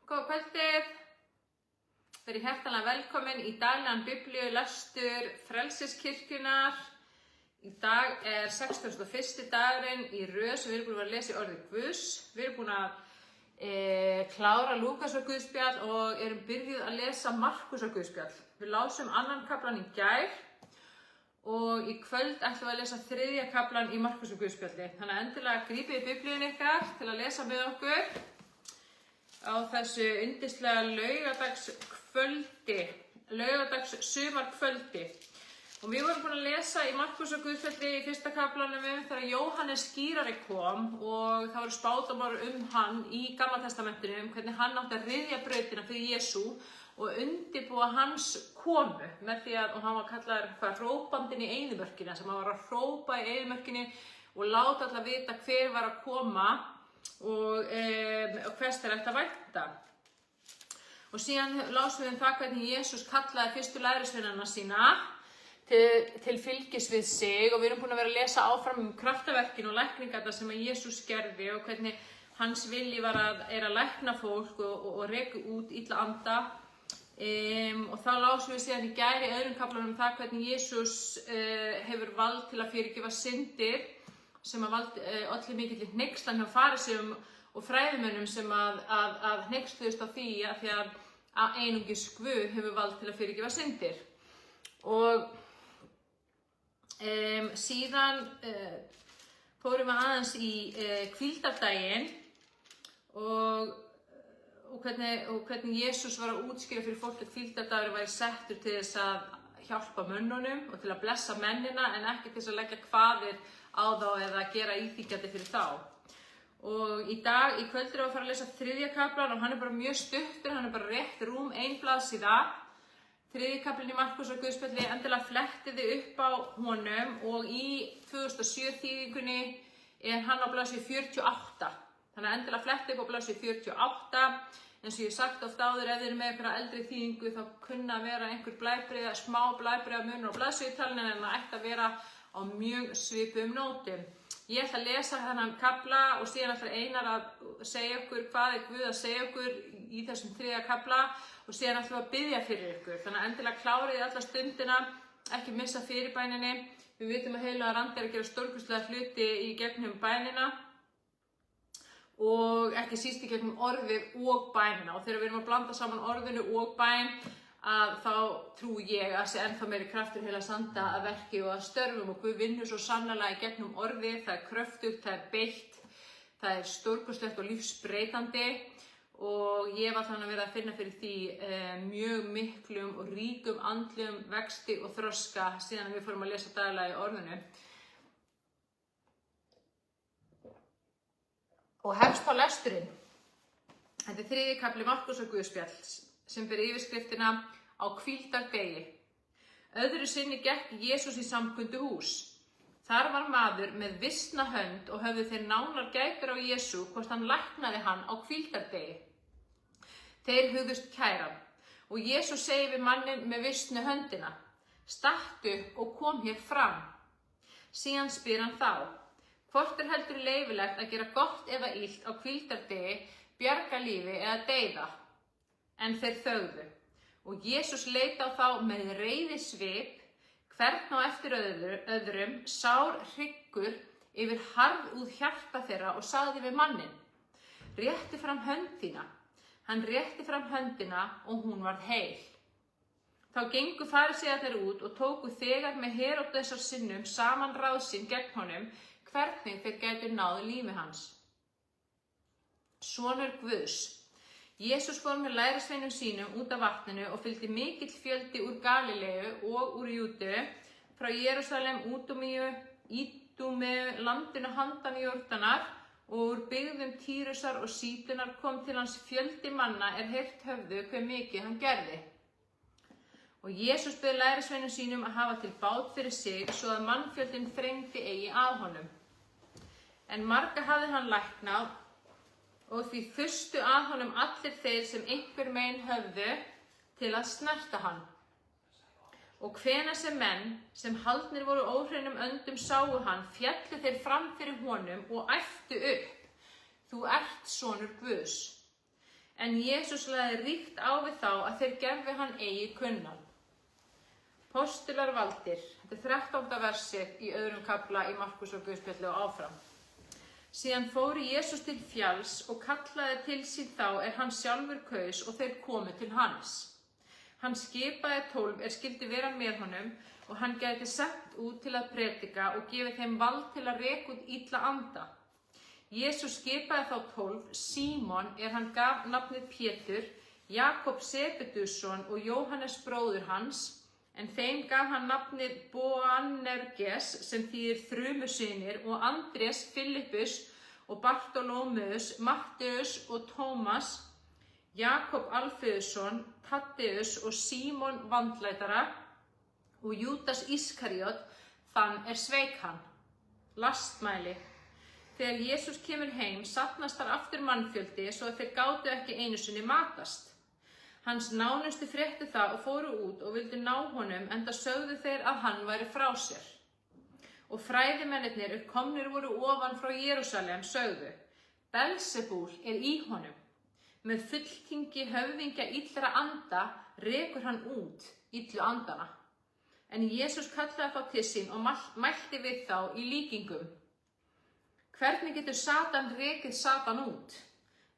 Góða kvöldið. Verið hjartanlega velkomin í daglegan biblíulestur Frelsiskirkjunnar. Í dag 61. dagurinn í röð sem við erum búin að lesa í orðið Guðs. Við erum búin að klára Lúkasar guðspjall og erum byrjuð að lesa Markusar guðspjall. Við lásum annan kaflan í gær og í kvöld ætlum við að lesa 3. kaflan í Markusar guðspjalli. Þannig að endilega grípið biblíun ykkar til að lesa með okkur á þessu yndislega laugardags sumarkvöldi. Og við vorum búin að lesa í Markusar guðspjalli í 1. kaflanum þegar Jóhannes skírari kom og það voru spádómar hann í Gamla testamentinu hvernig hann átti að ryðja brautina fyrir Jesú og undirbúa hans komu með því að, og hann var kallaður hrópandinn í eyðimörkinni, sem hann var að hrópa í eyðimörkinni og láta alla vita hver var að koma og hvers þeir ætti að vænta. Og síðan lásum við það hvernig Jesús kallaði fyrstu lærisveinana sína til fylgis við sig og við erum búin að vera að lesa áfram kraftaverkin og lækningarnar sem að Jesús gerði og hvernig hans vilji er að lækna fólk og reka út illa anda. Og þá lásum við síðan í gær í öðrum kaflanum það hvernig Jesús hefur vald til að fyrirgefa syndir sem að olli mikilli hneykslan hjá fariseuum og fræðimönnum sem að hneykstuðust á því að einungis Guð hefur vald til að fyrirgefa syndir. Og síðan fórum við aðeins í hvíldardaginn og hvernig Jesús var að útskýra fyrir fólk að hvíldardagur væri settur til þess að hjálpa mönnunum og til að blessa mennina en ekki til þess að leggja kvaðir á þá eða gera íþyngjandi fyrir þá. Og í kvöld erum við að fara að lesa 3. kaflan og hann bara mjög stuttur, hann bara rétt rúm 1 blaðsíða. 3. kaflinn í Markusar guðspjalli, endilega flettiði upp á honum og í 2007 þýðingunni hann á blaðsíðu 48. Þannig að endilega flettið upp á blaðsíðu 48. Eins og ég sagt oft áður, ef þið eru með einhverja eldri þýðingu þá kunna að vera einhver smá blæbrigða munur á blaðsíðutalinu en það ætti að vera á mjög svipuðum nótum. Ég ætla að lesa þennan kafla og síðan ætla Einar að segja okkur hvað Guð að segja okkur í þessum 3. kafla og síðan ætlum við að biðja fyrir ykkur. Þannig að endilega klárið alla stundina, ekki missa fyrirbæninni. Við vitum að heilagur andi að gera stórkostlega hluti í gegnum bænina og ekki síst í gegnum orðið og bænina. Og þegar við erum að blanda saman orðinu og bæn að þá trúi ég að sé ennþá meiri kraftur heilags anda að verki og að störfum og Guð vinnur svo sannarlega í gegnum orðið. Það kröftugt, það beitt, það stórkostlegt og lífsbreytandi og ég var þannig að vera að finna fyrir því mjög miklum og ríkum andlegum vexti og þroska síðan við fórum að lesa daglega í orðinu. Og hefst á lesturinn. Þetta 3. kafli Markusar guðspjalls sem ber yfirskriftina á hvíldardegi. Öðru sinni gekk Jesús í samkunduhús. Þar var maður með visna hönd og höfðu þeir nánar gætur á Jesú hvort hann læknaði hann á hvíldardegi. Þeir hugðust kæra hann og Jesús segir við manninn með visnu höndina: Stattu og kom hér fram. Síðan spyr hann þá: Hvort heldur leyfilegt að gera gott eða illt á hvíldardegi, bjarga lífi eða deyða? En þeir þögðu. Og Jesús leit á þá með reiðisvip, hvern á eftir öðrum, sár hryggur yfir harðúð hjarta þeirra og sagði við manninn: Rétti fram hönd þína. Hann rétti fram höndina og hún varð heil. Þá gengu farisæarnir út og tóku þegar með Heródesar sinnum saman ráð sín gegn honum, hvernig þeir gætu náð lífi hans. Sonur Guðs. Jesús fór með lærisveinum sínum út af vatninu og fylgdi mikill fjöldi úr Galileu og úr Júdeu, frá Jerúsalem, Ídúmeu, landinu handan Jórdanar og úr byggðum Týrusar og Sídunar kom til hans fjöldi manna heyrt höfðu hve mikið hann gerði. Og Jesús bauð lærisveinum sínum að hafa til bát fyrir sig svo að mannfjöldin þrengdi eigi að honum. En marga hafði hann læknað og því þustu að honum allir þeir sem einhver megin höfðu til að snerta hann. Og hvenær sem menn sem haldnir voru óhreinum öndum sáu hann, féllu þeir fram fyrir honum og æptu upp: Þú ert sonur Guðs. En Jesús lagði ríkt á við þá að þeir gerðu hann eigi kunnan. Postular valdir. Þetta er 13. versið í 2. kafla í Markúsar guðspjalli og áfram. Síðan fóru Jesús til fjalls og kallaði til sín þá hann sjálfur kaus og þeir komu til hans. Hann skipaði 12 skyldi vera með honum og hann gæti sent út til að predika og gefið þeim vald til að reka út illa anda. Jesús skipaði þá 12, Símon hann gaf nafnið Pétur, Jakob Sebedusson og Jóhannes bróður hans, en þeim gaf hann nafnið Boanerges sem þýðir þrumusynir og Andrés, Filippus og Bartolómeus, Matteus og Tómas, Jakob Alfeusson, Taddeus og Símon vandlætara og Júdas Ískariot, þann sveik hann. Lastmæli. Þegar Jesús kemur heim, safnast þar aftur mannfjöldi svo að þeir gátu ekki einu sinni matast. Hans nánustu fréttu það og fóru út og vildu ná honum, enda sögðu þeir að hann væri frá sér. Og fræðimennirnir komnir voru ofan frá Jerúsalem sögðu, Belzebúl í honum. Með fulltingi höfðingja illra anda rekur hann út illu andana. En Jesús kallaði þá til sín og mælti við þá í líkingum. Hvernig getur Satan rekið Satan út?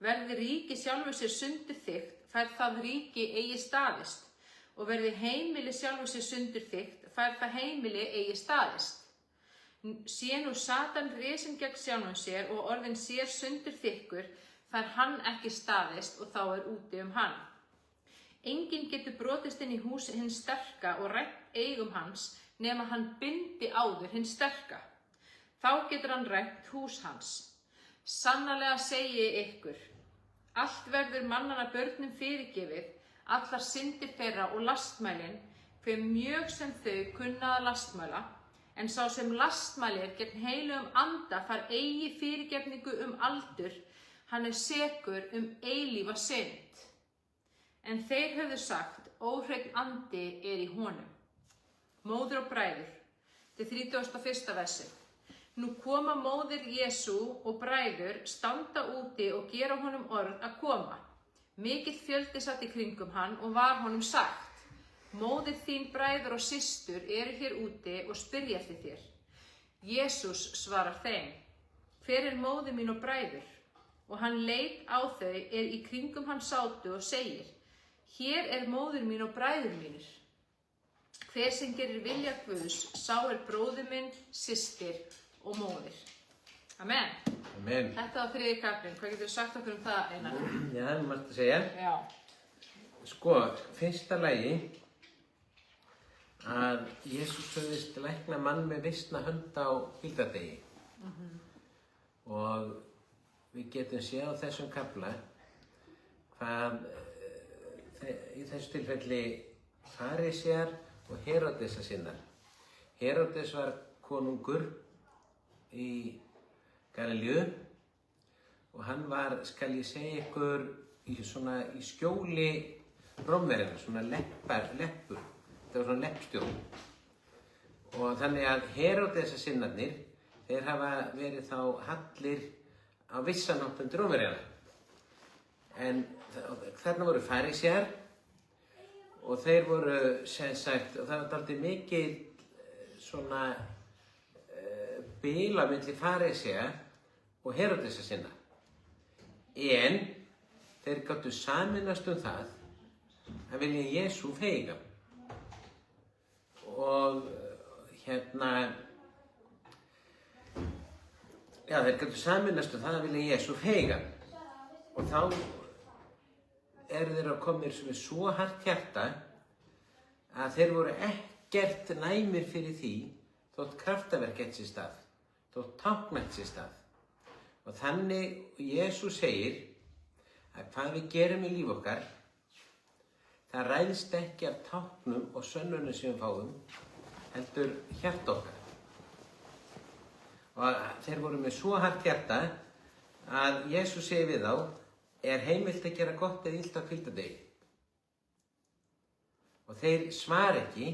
Verði ríki sjálfu sér sundur þykkt, fær það ríki eigi staðist, og verði heimili sjálfu sér sundur þykkt, fær það heimili eigi staðist. Sé nú Satan risinn gegn sjálfum sér og orðinn sér sundur þykkur, fær hann ekki staðist og þá úti hann. Enginn getur brotist inn í hús hins sterka og rænt eigum hans, nema hann bindi áður hins sterka. Þá getur hann rænt hús hans. Sannarlega segi ég ykkur, allt verður mannanna börnum fyrirgefið, allar syndir þeirra og lastmælin, hve mjög sem þau kunna að lastmæla, en sá sem lastmælir gegn heilugum anda fær eigi fyrirgefningu aldur, hann sekur eilífa synd. En þeir höfðu sagt, óhreinn andi í honum. Móðir og bræður, til 31. versið. Nú koma móðir Jesú og bræður, standa úti og gera honum orð að koma. Mikill fjöldi satt í kringum hann og var honum sagt, móðir þín, bræður og systur hér úti og spyrja eftir þér. Jesús svarar þeim, hver móðir mín og bræður? Og hann leit á þau í kringum hann sátu og segir, hér móðir mín og bræður mínir. Hver sem gerir vilja Guðs, sá bróðir minn, systir og móðir. Amen. Amen. Þetta var 3. kaflinn. Hvað getur sagt okkur það, Einar? Já, það er margt að segja. Já. Sko, fyrsta lagi að Jesús höfðist lækna mann með visna hönd á hvíldardegi. Og við getum séð á þessum kafla hvað í þessu tilfelli farísear og Heródesar sinnar. Heródes var konungur í Galileu og hann var, skal ég segja ykkur, í skjóli Rómverjana, svona leppur. Þetta var svona leppstjórn. Og þannig að Heródesar sinnarnir, þeir hafa verið þá hallir á vissan hátt Rómverjana. En þarna voru farísear og þeir voru, sem sagt, og það var dálítið mikið svona bil á milli farísea og Heródesar sinna. En þeir gátu sameinast það að vilja Jesú feiga. Og þeir gátu sameinast það að vilja Jesú feiga. Og þá þeir komnir svo hart hjarta að þeir voru ekkert næmir fyrir því þótt kraftaverk sér stað, þótt tákn sér stað. Og þannig Jesús segir að hvað við gerum í líf okkar, það ræðst ekki af táknum og sönnunum sem við fáum, heldur hjarta okkar. Og þeir voru með svo hart hjarta að Jesús segir við þá, heimilt að gera gott eða illt á hvíldardegi. Og þeir svara ekki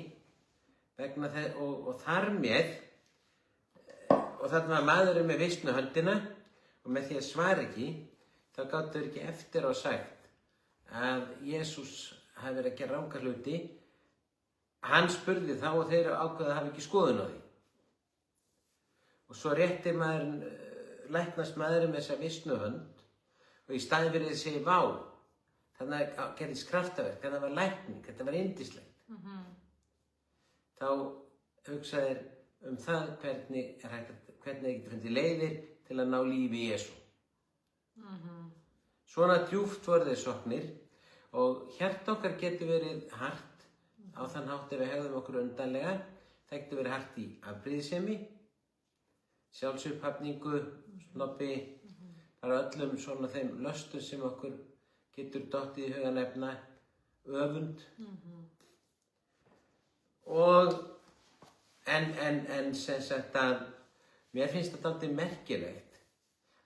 vegna þess, og þar með, og þarna var maðurinn með visnu höndina, og með því að svara ekki, þá gátu þeir ekki eftir á sagt að Jesús hafi verið að gera ranga hluti. Hann spurði þá og þeir ákveða að hafa ekki skoðun á því. Og svo rétti læknast maðurinn með þessa vissnu hönd og í staðinn fyrir að segja vá, þannig að gerðist kraftaverk, þetta var lækning, þetta var yndislegt. Þá hugsaðir það hvernig þeir geta fundið leiðir til að ná lífi í Jesú. Svona djúpt voru þeir sóknir og hjarta okkar getur verið hart á þann hátt ef við hegðum okkur undarlega. Það getur verið hart í afbrýðisemi, sjálfsupphavningu, snobbi, bara öllum svona þeim löstum sem okkur getur dottið í huga nefna, öfund. Og en sem sagt að mér finnst þetta dálítið merkilegt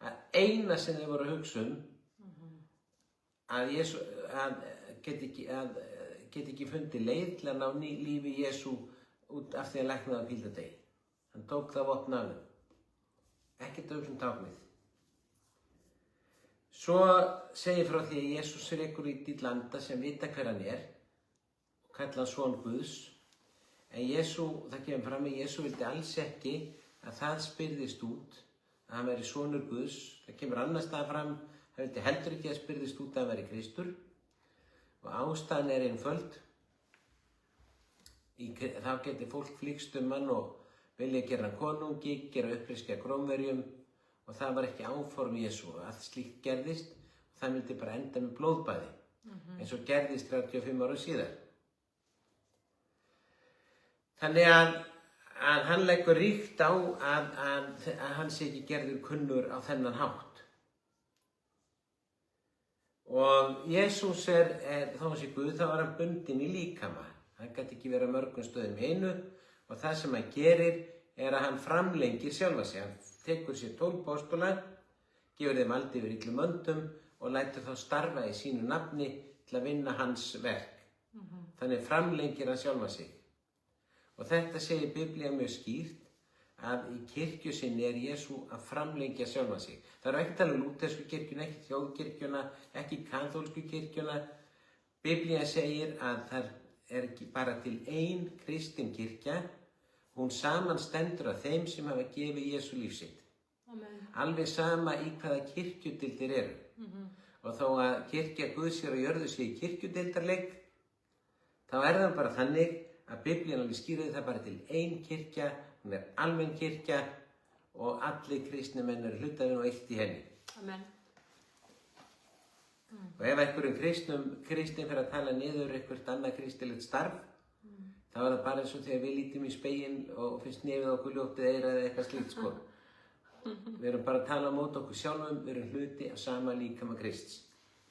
að eina sem þeir voru að hugsa að get ekki fundið leið til að ná lífi Jesú út af því að læknaði á hvíldardegi. Hann tók það vopn af þeim. Ekkert táknið. Svo segir frá því að Jesús rekur út í landa sem vita hver hann og kalla hann son Guðs. En það kemur fram að Jesú vildi alls ekki að það spyrðist út að hann væri sonur Guðs. Það kemur annars staðar fram, hann vildi heldur ekki að spyrðist út að hann væri Kristur. Og ástæðan einföld. Þá getur fólk flýkst hann og vilja gera hann konungi, gera uppreisn gegn Rómverjum og það var ekki áform Jesú. Allt slíkt gerðist og það myndi bara enda með blóðbæði. Eins og gerðist 35 ára síðar. Þannig að hann leggur ríkt á að hann sé ekki gerður kunnur á þennan hátt. Og Jesús þó hann sé Guð, þá var hann bundinn í líkama. Hann gat ekki verið á mörgum stöðum í einu og það sem hann gerir að hann framlengir sjálfa sig. Hann tekur sér 12 apóstola, gefur þeim vald yfir illum öndum og lætur þá starfa í sínu nafni til að vinna hans verk. Þannig framlengir hann sjálfa sig. Og þetta segir Biblía mjög skýrt að í kirkju sinni Jesú að framlengja sjálfa sig. Það ekki tala um lútersku kirkjuna, ekki þjóðkirkjuna, ekki kaþólsku kirkjuna. Biblía segir að það ekki bara til ein kristin kirkja, hún samanstendur af þeim sem hafa gefið Jesú líf sitt. Amen. Alveg sama í hvaða kirkjudeildir eru. Og þó að kirkja Guðs hér á jörðu sé í kirkjudeildarleik, þá það bara þannig að Biblían alveg skýrir það bara til ein kirkja, hún almenn kirkja og allir kristni menn eru hlutafinn og eitt í henni. Amen. Og ef einhverjum kristinn fyrir að tala niður eitthvert annað kristilegt starf, þá það bara eins og þegar við lítum í speginn og finnst nefið okkur ljótið eyrað eða eitthvað slíkt sko. Við erum bara að tala á móti okkur sjálfum, við erum hluti af sama líkama Krists.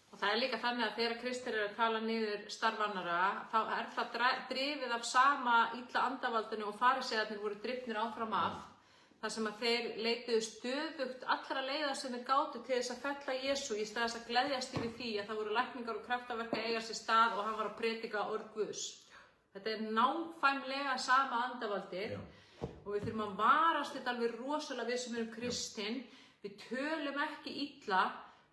Og það líka þannig að þegar kristir eru að tala niður starf annarra, þá það drifið af sama illa andavaldinu og fariseiðarnir voru drifnir áfram af. Þar sem að þeir leituðu stöðugt allra leiða sem þeir gátu til þess að fella Jesú í stað þess að gleðjast yfir því að það voru lækningar og kraftaverk að eiga sér stað og hann var að predika orð Guðs. Þetta nákvæmlega sama andavaldið og við þurfum að varast þetta alveg rosalega við sem erum kristinn. Við tölum ekki illa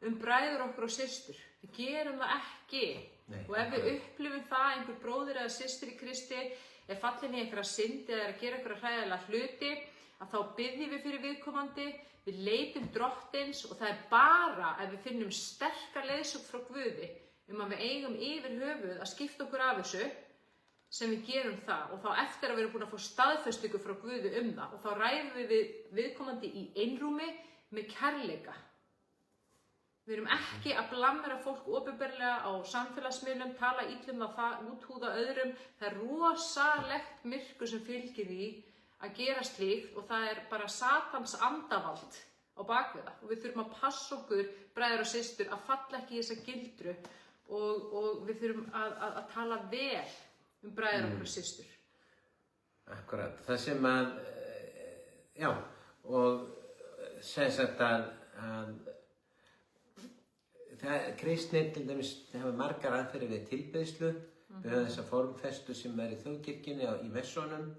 bræður okkur og systur. Við gerum það ekki. Og ef við upplifum það einhver bróðir eða systir í Kristi er fallin í einhverja synd eða er að gera einhverja hræðilega hluti, að þá biðjum við fyrir viðkomandi, við leitum drottins og það er bara ef við finnum sterka leiðsögn frá Guði að við eigum yfir höfuð að skipta okkur af þessu sem við gerum það og þá eftir að við erum búin að fá staðfestingu frá Guði það og þá ræðum við viðkomandi í einrúmi með kærleika. Við erum ekki að blamera fólk opinberlega á samfélagsmiðlum, tala illum það, úthúða öðrum. Það er rosalegt myrkur sem fylgir því að gera slíkt og það er bara Satans andavald á bakvið það. Og við þurfum að passa okkur, bræður og systur, að falla ekki í þessa gildru og við þurfum að tala vel bræður okkur og systur. Akkurat. Það sem að, já, og sem sagt að kristnir til dæmis hafa margar aðferðir við tilbeiðslu. Við höfum þessa formfestu sem í þjóðkirkjunni í messónum.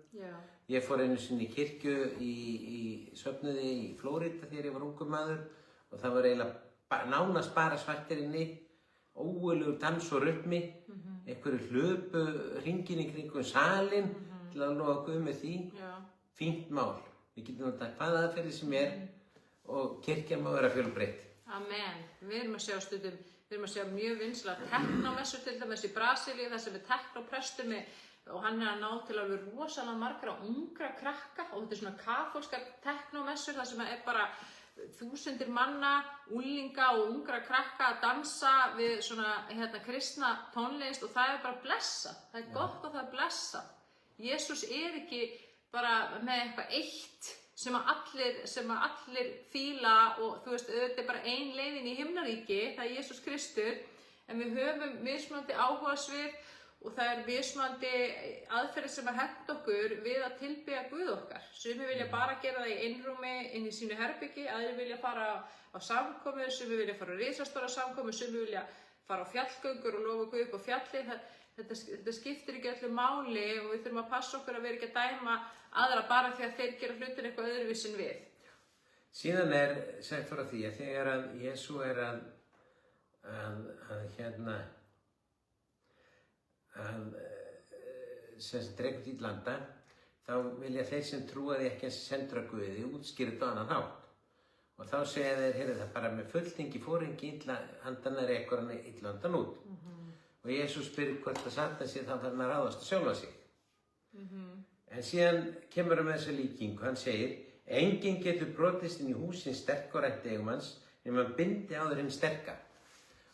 Ég fór einu sinni í kirkju í söfnuði í Flórída þegar ég var ungur maður og það var eiginlega nánast bara svartir inni ógurlegur dans og rytmi, einhverju hlupu hringinn í kringum salinn til að lofa Guð með því. Já. Fínt mál. Við getum notað hvaða aðferði sem og kirkjan má vera fjölbreytt. Amen. Við erum að sjá stundum, við erum að sjá mjög vinsælar teknómessur til dæmis í Brasilíu, þar sem er teknóprestur og hann er að ná til alveg rosalega margra ungra krakka og þetta er svona kaþólskar teknómessur þar sem er bara þúsundir manna, unglinga og ungra krakka að dansa við svona kristna tónlist og það er bara blessað. Það er gott og það er blessað. Jesús er ekki bara með eitthvað eitt sem að allir fíla og þú veist, auðvitað er bara ein leiðin í himnaríki, það er Jesús Kristur, en við höfum mismunandi áhugasvið og það er mismunandi aðferðir sem að henta okkur við að tilbiðja Guð okkar. Sumir vilja bara gera það í einrúmi inn í sínu herbyggi, aðrir vilja fara á samkomu, sumir vilja fara á risastóra samkomu, sumir vilja fara á fjallgöngur og lofa Guð upp á fjalli. Þetta skiptir ekki öllu máli og við þurfum að passa okkur að vera ekki að dæma aðra bara því að þeir gera hlutin eitthvað öðruvísi en við. Síðan er sagt frá því að þegar að Jesú er að dregur til landa, þá vilja þeir sem trúa því ekki að sendra Guði útskýra þetta á annan hátt. Og þá segja þeir, heyrðu það bara með fulltingi fóringi illa handan að rekur hann illa handan út. Og Jesús spyr hvort að Satan sé þá þarf að ráðast að sjálfa sig. En síðan kemur hann með þessa líkingu, hann segir, enginn getur brotist inn í húsin sterk og rænt eigumanns nema hann bindi áður hinn sterka.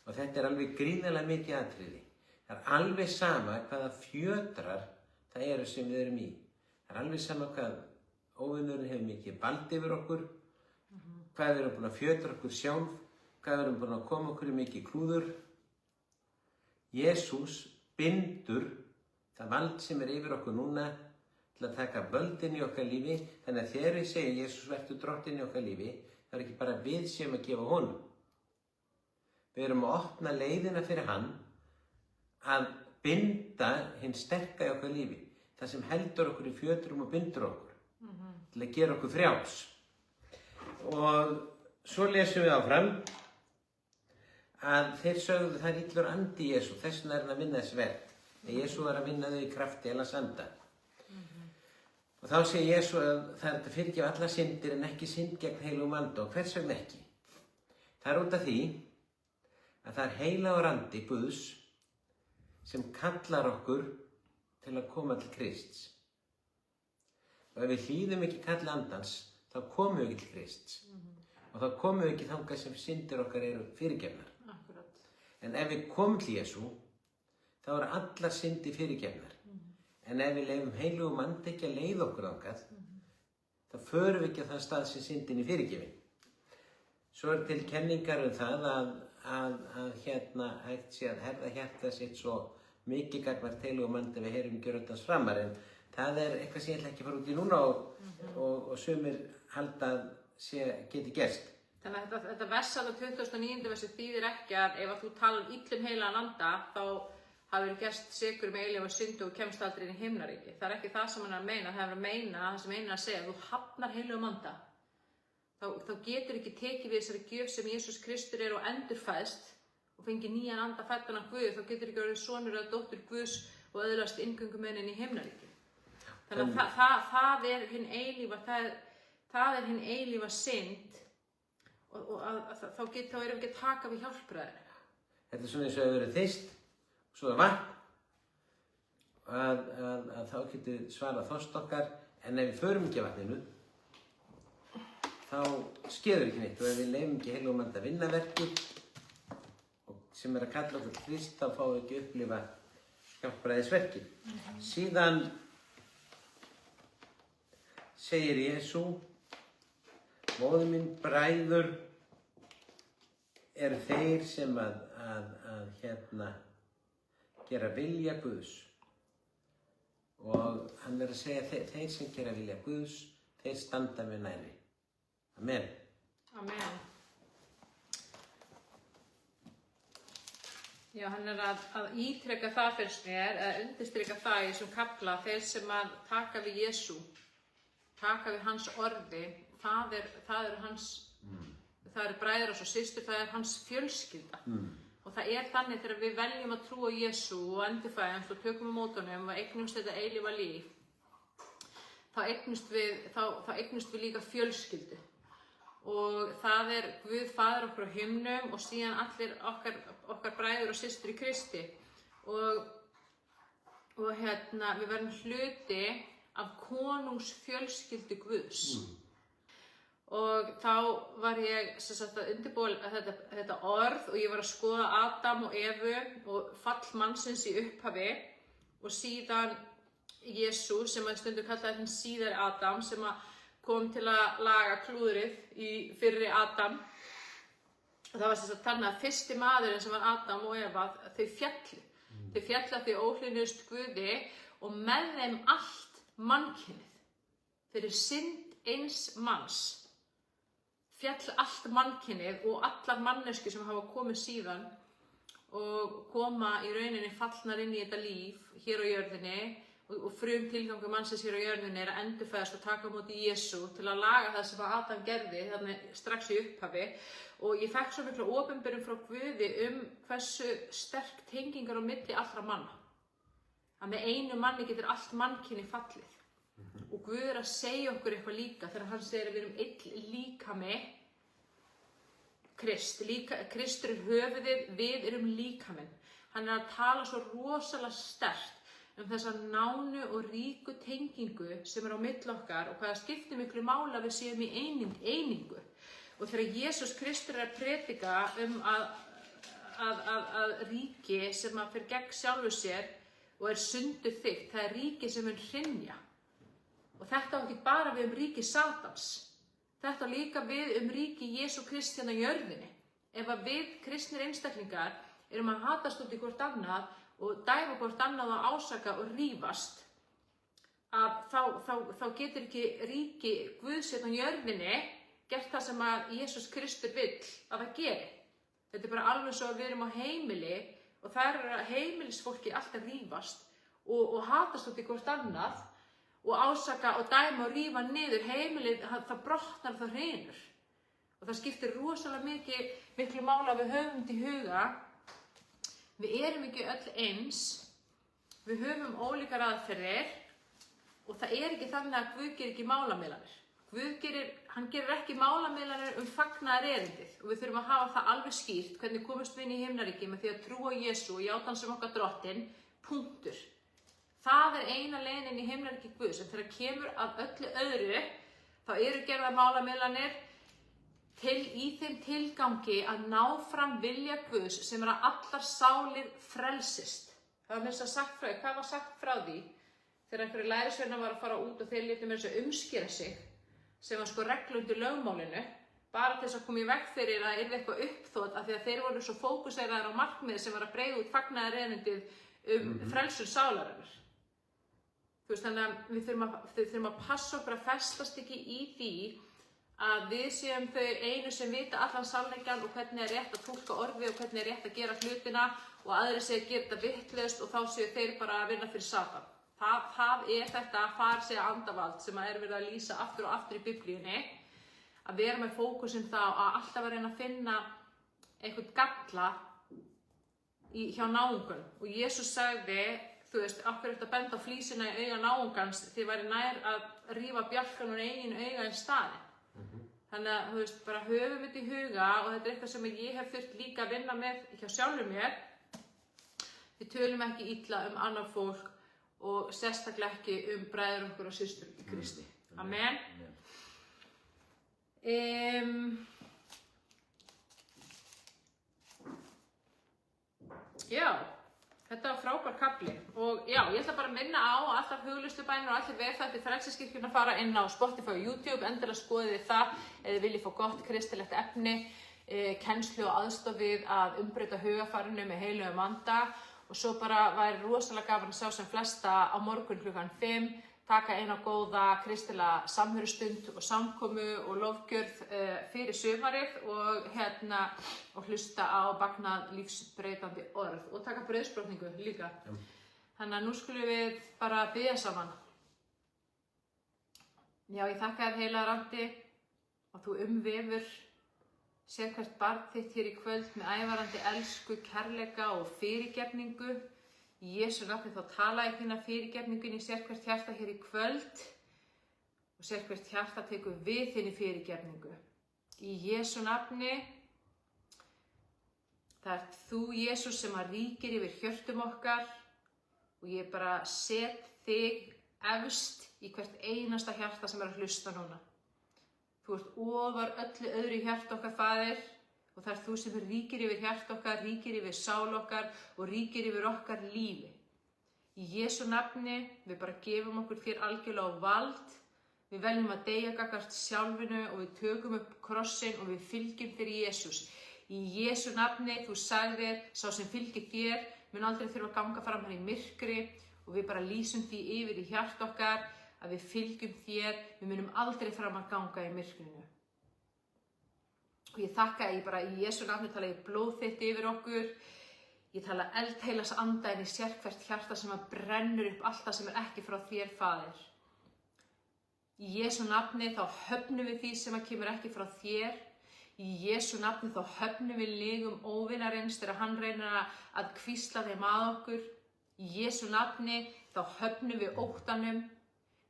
Og þetta er alveg gríðarlega mikið atriði. Það er alveg sama hvaða fjötrar það eru sem við erum í. Það er alveg sama hvað óvinnurinn hefur mikið vald yfir okkur, hvað við erum búin að fjötra okkur sjálf, hvað við erum búin að koma okkur í mikið klúður. Jesús bindur það vald sem er yfir okkur núna til að taka völdin í okkar lífi. Þannig að þegar við segjum Jesús vertu drottinn í okkar lífi, það er ekki bara við sem að gefa honum. Við erum að opna leiðina fyrir hann að binda hinn sterka í okkar lífi. Það sem heldur okkur í fjötrum og bindur okkur. Til að gera okkur frjáls. Og svo lesum við áfram að þeir sögðu það er illur andi í Jesú, þess vegna er hann að vinna þessi verk. Jesú var að vinna þau í krafti heilags anda. Og þá segir Jesú að það er að fyrirgefa alla syndir en ekki synd gegn heilagum anda. Og hvers vegna ekki? Það er út af því að það er heilagur andi Guðs sem kallar okkur til að koma til Krists. Og ef við hlýðum ekki kalli andans, þá komum við ekki til Krists. Og þá komum við ekki þangað sem syndir okkar eru fyrirgefnar. En ef við komum til Jesú, þá eru allar syndir fyrirgefnar. En ef við leyfum heilugum andi ekki að leiða okkur þangað, þá förum við ekki á þann stað sem syndin er fyrirgefin. Svo er til kenningar það að hægt sé að herða hjarta sitt svo mikið gagnvart heilugum andi við heyrum gjörðans framar. En það er eitthvað sem ég ætla ekki að fara út í núna og sumir halda að geti gerst. Þannig að þetta versað á 29. versi þýðir ekki að ef að þú talar illum heilagan anda þá hafir gerst sekur með eilífa syndu og kemst aldrei inn í himnaríki. Það er ekki það sem hann er að meina. Það er að meina, það sem einar að segja, að þú hafnar heilugum anda. Þá getur ekki tekið við þessari gjöf sem Jesús Kristur er og endurfæðst og fengið nýjan anda fæddan af Guði. Þá getur ekki orðið sonur eða dóttur Guðs og öðlast inngöngu með henni inn í himnaríki. Þannig að það er hinn eilífa synd og þá erum við ekki að taka við hjálpræðinu. Þetta er svona eins og að vera þyrstt og svo er vatn að þá getur svarað þorst okkar, en ef við förum ekki að vatninu þá skeður ekki neitt og ef við leyfum ekki heilugum anda að vinna verkið sem er að kalla okkur Krist, þá fáum við ekki upplifa hjálpræðisverkið. Síðan segir Jesú, móðir mín, bræður eru þeir sem að gera vilja Guðs. Og hann er að segja þeir sem gera vilja Guðs, þeir standa með nærri. Amen. Amen. Já, hann er að ítreka það fyrst mér, að undirstrika það í þessum kafla, þeir sem að taka við Jesú, taka við hans orði, það er hans, það eru bræður og systur, það er hans fjölskylda. Og Og það þannig þegar við veljum að trúa Jesú og endurfæðumst og tökum á móti honum og eignumst þetta eilífa líf, þá eignumst við líka fjölskyldu. Og það Guð faðir okkur á himnum og síðan allir okkar bræður og systur í Kristi. Og við verðum hluti af konungsfjölskyldu Guðs. Og þá var ég að undirbúa þetta orð og ég var að skoða Adam og Evu og fall mannsins í upphafi og síðan Jesú sem stundum kallaði hinn síðari Adam sem kom til að laga klúðrið í fyrri Adam. Og það var þannig að fyrsti maðurinn sem var Adam og Eva, þau fjallu. Þau fjallu að þau óhlýðnuðust Guði og með þeim allt mannkynið. Fyrir synd eins manns fjall allt mannkynið og allar manneskjur sem hafa komið síðan og koma í rauninni fallnar inn í þetta líf hér á jörðinni og frum tilgangur mannsins hér á jörðinni að endurfæðast og taka á móti Jesú til að laga það sem Adam gerði þannig strax í upphafi. Og ég fekk svo mikla opinberun frá Guði hversu sterk tengingar á milli allra manna. Að með einu manni getur allt mannkynið fallið. Og Guð að segja okkur eitthvað líka þegar hann segir að við erum einn líkami Kristur höfuðið, við erum líkaminn. Hann að tala svo rosalega sterkt þessa nánu og ríku tengingu sem á milli okkar og hvað skiptir miklu máli að við séum í einingu. Og þegar Jesús Kristur að predika að ríki sem fer gegn sjálfu sér og sundur þykkt, það ríki sem mun hrynja. Og þetta ekki bara við ríki Satans. Þetta líka við ríki Jesú Kristi á jörðinni. Ef við kristnir einstaklingar erum að hatast út í hvort annað og dæma hvort annað og ásaka og rífast, þá getur ekki ríki Guðs á jörðinni gert það sem að Jesús Kristur vill að það geri. Þetta bara alveg svo að við erum á heimili og þar heimilisfólki alltaf rífast og hatast út í hvort annað og ásaka og dæma og rífa niður heimilið, það brotnar, það hrynur. Og það skiptir rosalega miklu máli að við höfum til huga. Við erum ekki öll eins, við höfum ólíkar aðferðir og það ekki þannig að Guð gerir ekki málamiðlanir. Hann gerir ekki málamiðlanir fagnaðarerindið og við þurfum að hafa það alveg skýrt hvernig komumst við inn í himnaríki með því að trúa á Jesú og játa hann sem okkar drottinn, punktur. Það eina leiðin inn í himnaríki Guðs, en þegar kemur að öllu öðru, þá eru gerðar málamiðlanir í þeim tilgangi að ná fram vilja Guðs sem að allar sálir frelsist. Það var mér sagt frá því, hvað var sagt frá því? Þegar einhverju lærisveinar var að fara út og þeir létu mér umskera sig, sem var reglu undir lögmálinu, bara til þess að koma í veg fyrir að yrði eitthvað uppþot af því að þeir voru svo fókuseraðir á markmiði sem var að breiða út fagnaðarerindið frelsun sálarinnar. Þannig að við þurfum að passa okkur að festast ekki í því að við séum þau einu sem vita allan sannleikann og hvernig rétt að túlka orðið og hvernig rétt að gera hlutina og aðrir segja að gera þetta vitlaust og þá séu þeir bara að vinna fyrir Satan. Það þetta farsíða andavald sem verið að lýsa aftur og aftur í Biblíunni, að vera með fókusinn þá að alltaf að reyna að finna einhvern galla hjá náungun. Og Jesús sagði, okkur eftir að benda á flísina í auga náungans því væri nær að rífa bjalkan úr eigin auga en staðinn. Þannig að bara höfum þetta í huga og þetta eitthvað sem ég hef þurft líka að vinna með hjá sjálfur mér. Við tölum ekki illa annað fólk og sérstaklega ekki bræður okkur og systur í Kristi. Amen. Já. Þetta var frábær kafli og já, ég ætla bara að minna á að alltaf huglustubænir og allir vefþættir Frelsiskirkjunnar fara inn á Spotify og YouTube, endilega skoðið það eða þið viljið fá gott kristilegt efni, kennslu og aðstoð við að umbreyta hugarfarinu með heilugum anda og svo bara væri rosalega gaman að sjá sem flesta á morgun klukkan 5, taka eina góða kristilega samverustund og samkomu og lofgjörð fyrir sumarið og hlusta á bagnað lífsbreytandi orð og taka brauðsbrotningu líka. Þannig að nú skulum við bara biðja saman. Já, ég þakka þér heilagur andi að þú umvefur Sér hvert barn þitt hér í kvöld með ævarandi elsku, kærleika og fyrirgefningu. Í Jesú nafni þá tala ég þína fyrirgefningunni, sér hvert hjarta hér í kvöld og sér hvert hjarta tekur við þinni fyrirgefningu. Í Jesú nafni, það þú, Jesús, sem að ríkir yfir hjörtum okkar og ég bara set þig efst í hvert einasta hjarta sem að hlusta núna. Þú ert ofar öllu öðru hjarta okkar, Faðir, og það þú sem ríkir yfir hjarta okkar, ríkir yfir sál okkar og ríkir yfir okkar lífi. Í Jesú nafni, við bara gefum okkur þér algjörlega á vald, við veljum að deyja gagnvart sjálfinu og við tökum upp krossinn og við fylgjum þér Jesús. Í Jesú nafni, þú sagðir, sá sem fylgir þér, mun aldrei þurfa að ganga fram í myrkri og við bara lýsum því yfir í hjarta okkar, að við fylgjum þér, við munum aldrei fram að ganga í myrkrinu. Og ég þakka að ég bara í Jesú nafni tala ég blóð þitt yfir okkur, ég tala eldheilags anda inn í sérhvert hjarta sem að brennur upp allt það sem er ekki frá þér, Faðir. Í Jesú nafni þá höfnum við því sem að kemur ekki frá þér, í Jesú nafni þá höfnum við lygum óvinarins þegar hann reynir að hvísla þeim að okkur, í Jesú nafni þá höfnum við óttanum,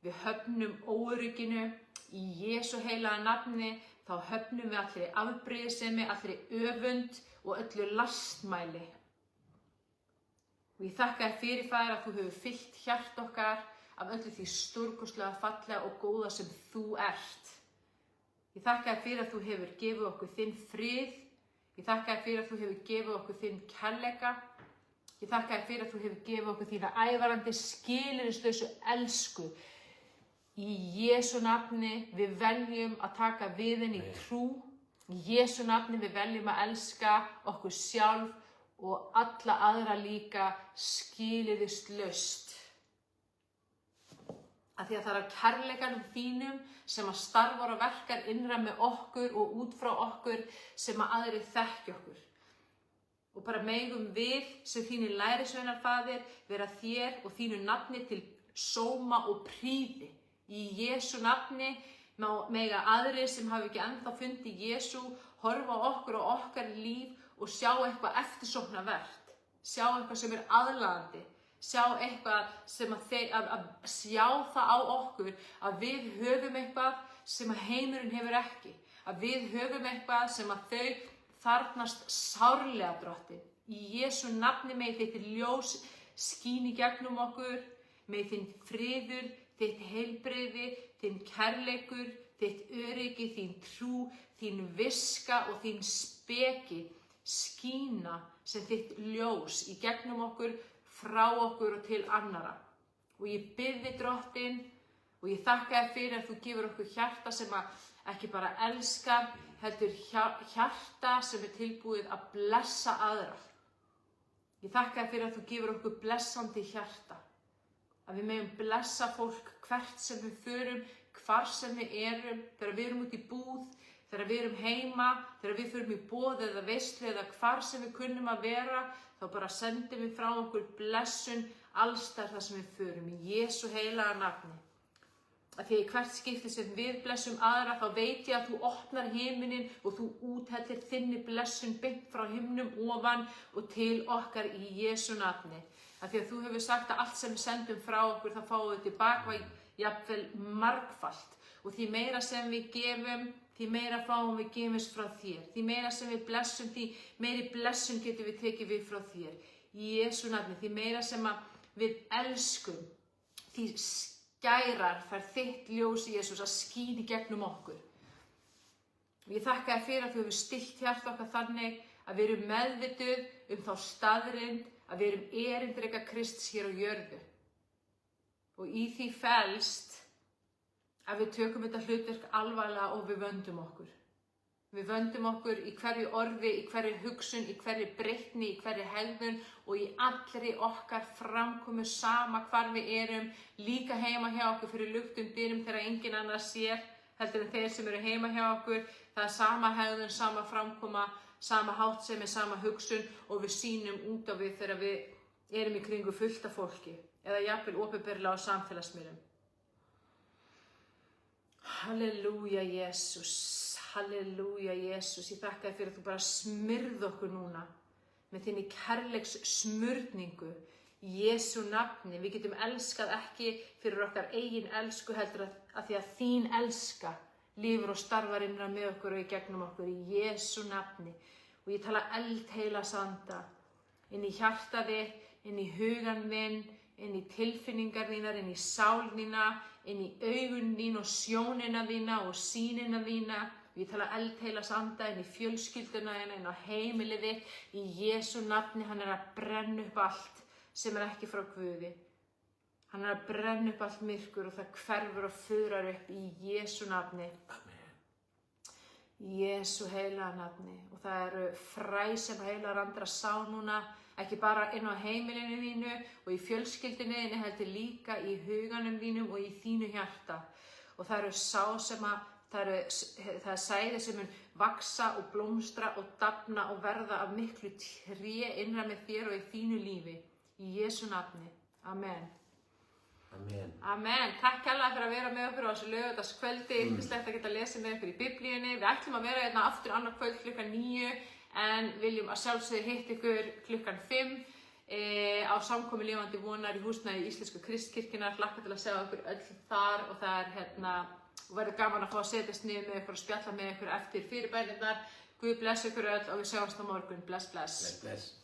við höfnum óörygginu, í Jesú heilaga nafni, þá höfnum við allri afbrýðisemi, allri öfund og öllu lastmæli. Og ég þakka þér fyrir, Faðir, að þú hefur fyllt hjart okkar af öllu því stórkostlega, fallega og góða sem þú ert. Ég þakka þér fyrir að þú hefur gefið okkur þinn frið, ég þakka þér fyrir að þú hefur gefið okkur þinn kærleika, ég þakka þér fyrir að þú hefur gefið okkur þína ævarandi skilyrðislausu elsku. Í Jesú nafni við veljum að taka við henni í trú. Í Jesú nafni við veljum að elska okkur sjálf og alla aðra líka skilyrðislaust. Af því að það er kærleikanum þínum sem að starfar og verkar innra með okkur og út frá okkur sem að aðrir þekkja okkur. Og bara megum við sem þínir lærisveinar, Faðir, vera þér og þínu nafni til sóma og prýði. Í Jesú nafni mega aðrir sem hafa ekki ennþá fundið Jesú horfa á okkur og okkar líf og sjá eitthvað eftirsóknarvert, sjá eitthvað sem er aðlaðandi, sjá eitthvað sem að sjá það á okkur að við höfum eitthvað sem að heimurinn hefur ekki, að við höfum eitthvað sem að þau þarfnast sárlega, Drottinn. Í Jesú nafni megi þitt ljós skín í gegnum okkur, megi þinn friður, þitt heilbrigði, þinn kærleikur, þitt öryggi, þín trú, þín viska og þín speki skína sem þitt ljós í gegnum okkur, frá okkur og til annara. Og ég bið þig, Drottinn, og ég þakka þér fyrir að þú gefur okkur hjarta sem að ekki bara elskar, heldur hjarta sem er tilbúið að blessa aðra. Ég þakka þér fyrir að þú gefur okkur blessandi hjarta. Að við megum blessa fólk hvert sem við förum, hvar sem við erum, þegar við erum út í búð, þegar við erum heima, þegar við förum í boð eða veislu eða hvar sem við kunnum að vera, þá bara sendum við frá okkur blessun allsstaðar þar sem við förum í Jesú heilaga nafni. Að því hvert skipti sem við blessum aðra, þá veit ég að þú opnar himininn og þú úthellir þinni blessun beint frá himnum ofan og til okkar í Jesú nafni. Að því að þú hefur sagt að allt sem við sendum frá okkur, þá fáum við tilbaka jafnvel margfalt. Og því meira sem við gefum, því meira fáum við gefins frá þér. Því meira sem við blessum, því meiri blessun getum við tekið við frá þér. Í Jesú nafni, því meira sem við elskum, því skærar fær þitt ljós í Jesús að skína í gegnum okkur. Og ég þakka þér fyrir að þú hefur stillt hjarta okkar þannig að við erum meðvituð þá staðreynd að við erum erindreka Krists hér á jörðu. Og í því felst að við tökum þetta hlutverk alvarlega og við vöndum okkur. Við vöndum okkur í hverju orði, í hverju hugsun, í hverju breytni, í hverju hegðun og í allri okkar framkomu sama hvar við erum, líka heima hjá okkur fyrir luktum dyrum þegar enginn annar sér, heldur en þeir sem eru heima hjá okkur, það er sama hegðun, sama framkoma, sama háttsemi, sama hugsun og við sýnum út á við þegar við erum í kringu fullt af fólki eða jafnvel opinberlega á samfélagsmiðlum. Halleluja, Jesús. Halleluja, Jesús. Ég þakka þér fyrir að þú bara smyrð okkur núna með þinni kærleiks smurningu. Í Jesú nafni. Við getum elskað ekki fyrir okkar eigin elsku heldur að því að þín elska lifir og starfar innan með okkur og í gegnum okkur í Jesú nafni. Og ég tala eldheila sanda inn í hjarta þitt, inn í hugan minn, inn í tilfinningar þínar, inn í sál þína, inn í augun þín og sjónina þína og sýnina þína. Ég tala eldheila sanda inn í fjölskylduna þína, inn á heimilið þitt, í Jesú nafni. Hann að brenna upp allt sem ekki frá Guði. Hann að brenna upp allt myrkur og það hverfur og fuðrar upp í Jesú nafni. Amen. Í Jesú heila nafni. Og það eru fræ sem heilar andra sá núna, ekki bara inn á heimilinu þínu og í fjölskyldinu þínu, heldur líka í huganum þínum og í þínu hjarta. Og það eru sá sem það er sæði sem mun vaksa og blómstra og dafna og verða af miklu tré innra með þér og í þínu lífi. Í Jesú nafni. Amen. Amen. Amen. Takk kærlega fyrir að vera með okkur á þessu laugardagskvöldi. Yndislegt að geta lesið með okkur í Biblíunni. Við ætlum að vera hérna aftur annað kvöld klukkan 9. En viljum að sjálfsögðu hitta ykkur klukkan 5 á samkomu Lifandi vonar í húsnæði Íslensku Kristkirkjunnar. Hlakka til að sjá okkur öll þar og það er og verður gaman að fá að setjast niður með ykkur og spjalla með ykkur eftir fyrirbænirnar. Guð bless ykkur öll og við sjáumst á morgun. Bless, bless. Bless, bless.